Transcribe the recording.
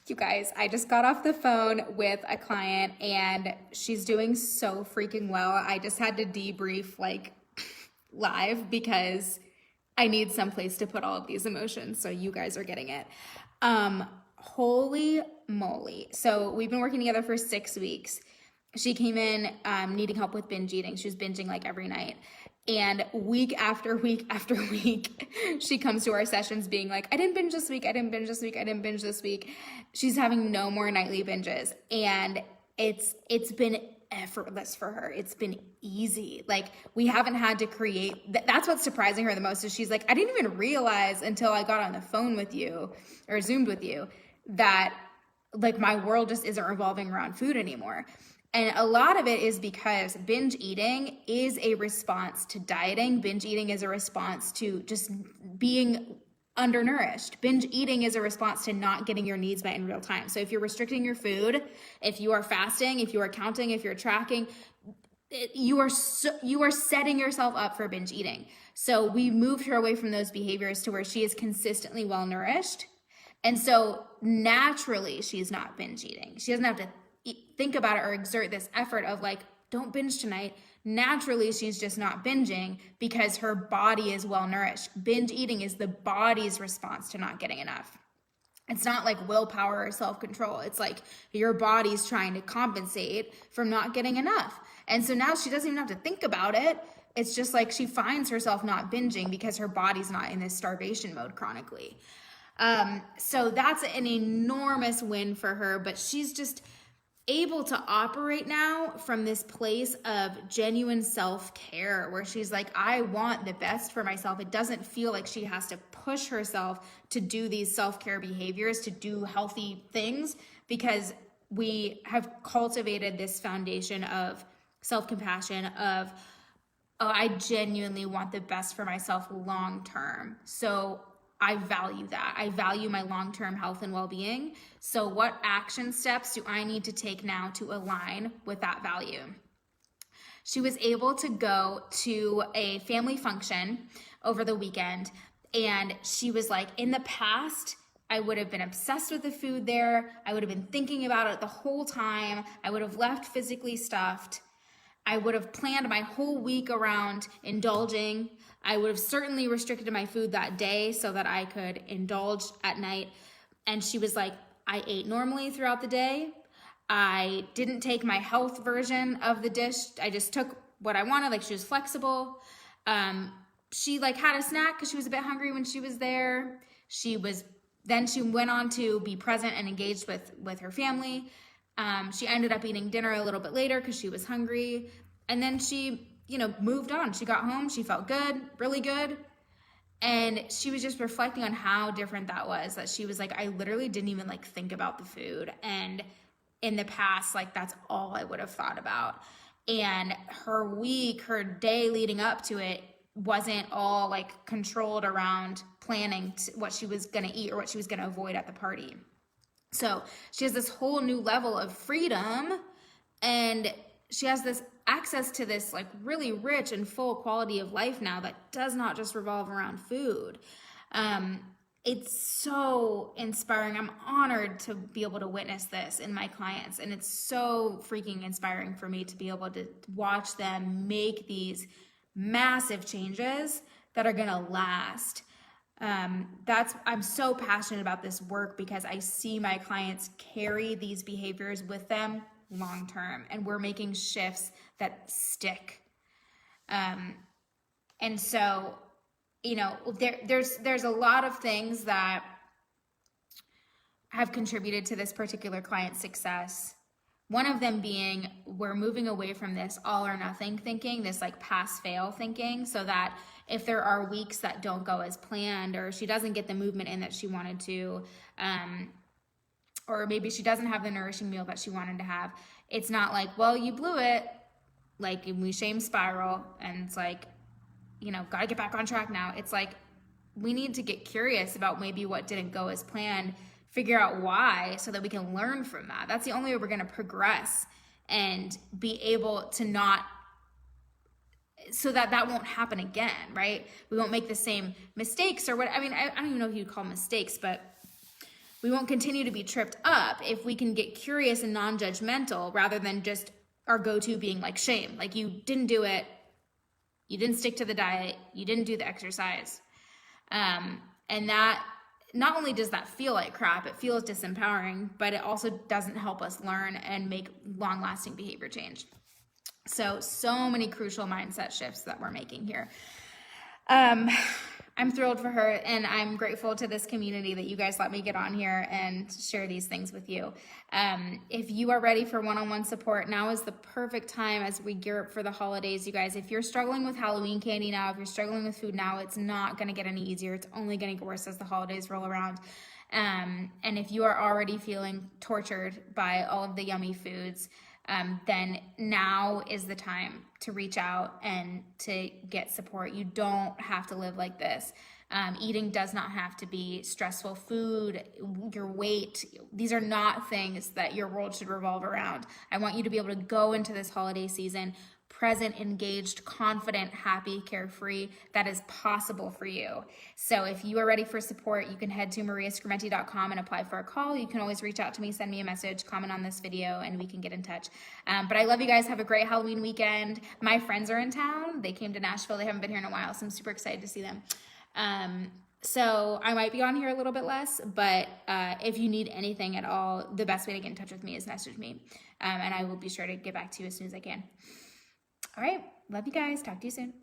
You guys, I just got off the phone with a client and she's doing so freaking well. I just had to debrief like live because I need some place to put all of these emotions. So you guys are getting it. Holy moly. So we've been working together for 6 weeks. She came in needing help with binge eating. She was binging like every night. And week after week after week, she comes to our sessions being like, I didn't binge this week. I didn't binge this week. I didn't binge this week. She's having no more nightly binges. And it's been effortless for her. It's been easy. Like we haven't had to create, that's what's surprising her the most is she's like, I didn't even realize until I got on the phone with you or Zoomed with you that like my world just isn't revolving around food anymore. And a lot of it is because binge eating is a response to dieting. Binge eating is a response to just being undernourished. Binge eating is a response to not getting your needs met in real time. So if you're restricting your food, if you are fasting, if you are counting, if you're tracking, you are setting yourself up for binge eating. So we moved her away from those behaviors to where she is consistently well nourished. And so naturally she's not binge eating. She doesn't have to think about it or exert this effort of like, don't binge tonight. Naturally, she's just not binging because her body is well nourished. Binge eating is the body's response to not getting enough. It's not like willpower or self-control. It's like your body's trying to compensate from not getting enough. And so now she doesn't even have to think about it. It's just like she finds herself not binging because her body's not in this starvation mode chronically. So that's an enormous win for her, but she's just able to operate now from this place of genuine self-care where she's like, I want the best for myself. It doesn't feel like she has to push herself to do these self-care behaviors, to do healthy things, because we have cultivated this foundation of self-compassion of, oh, I genuinely want the best for myself long-term. So I value that. I value my long-term health and well-being. So what action steps do I need to take now to align with that value? She was able to go to a family function over the weekend, and she was like, in the past, I would have been obsessed with the food there. I would have been thinking about it the whole time. I would have left physically stuffed. I would have planned my whole week around indulging. I would have certainly restricted my food that day so that I could indulge at night. And she was like, I ate normally throughout the day. I didn't take my health version of the dish. I just took what I wanted. Like she was flexible. She like had a snack because she was a bit hungry when she was there. Then she went on to be present and engaged with her family. She ended up eating dinner a little bit later because she was hungry. And then she, moved on. She got home. She felt good, really good. And she was just reflecting on how different that was, that she was like, I literally didn't even like think about the food. And in the past, like that's all I would have thought about. And her week, her day leading up to it wasn't all like controlled around planning what she was going to eat or what she was going to avoid at the party. So she has this whole new level of freedom, and she has this access to this like really rich and full quality of life now that does not just revolve around food. It's so inspiring. I'm honored to be able to witness this in my clients, and it's so freaking inspiring for me to be able to watch them make these massive changes that are gonna last. I'm so passionate about this work because I see my clients carry these behaviors with them long term, and we're making shifts that stick. And so, there's a lot of things that have contributed to this particular client's success. One of them being we're moving away from this all or nothing thinking, this like pass fail thinking, so that if there are weeks that don't go as planned, or she doesn't get the movement in that she wanted to, or maybe she doesn't have the nourishing meal that she wanted to have, it's not like, well, you blew it, like we shame spiral, and it's like, gotta get back on track now. It's like, we need to get curious about maybe what didn't go as planned, figure out why so that we can learn from that. That's the only way we're going to progress and be able to not, so that won't happen again, right? We won't make the same mistakes or what. I mean, I don't even know if you'd call them mistakes, but we won't continue to be tripped up if we can get curious and non-judgmental rather than just our go-to being like shame. Like, you didn't do it, you didn't stick to the diet, you didn't do the exercise. And that, not only does that feel like crap, it feels disempowering, but it also doesn't help us learn and make long-lasting behavior change. So many crucial mindset shifts that we're making here. I'm thrilled for her, and I'm grateful to this community that you guys let me get on here and share these things with you. If you are ready for one-on-one support, now is the perfect time as we gear up for the holidays, you guys. If you're struggling with Halloween candy now, if you're struggling with food now, it's not going to get any easier. It's only going to get worse as the holidays roll around. And if you are already feeling tortured by all of the yummy foods, then now is the time to reach out and to get support. You don't have to live like this. Eating does not have to be stressful. Food, your weight, these are not things that your world should revolve around. I want you to be able to go into this holiday season present, engaged, confident, happy, carefree. That is possible for you. So if you are ready for support, you can head to mariascrementi.com and apply for a call. You can always reach out to me, send me a message, comment on this video, and we can get in touch. But I love you guys. Have a great Halloween weekend. My friends are in town. They came to Nashville. They haven't been here in a while, so I'm super excited to see them. So I might be on here a little bit less, but if you need anything at all, the best way to get in touch with me is message me, and I will be sure to get back to you as soon as I can. All right. Love you guys. Talk to you soon.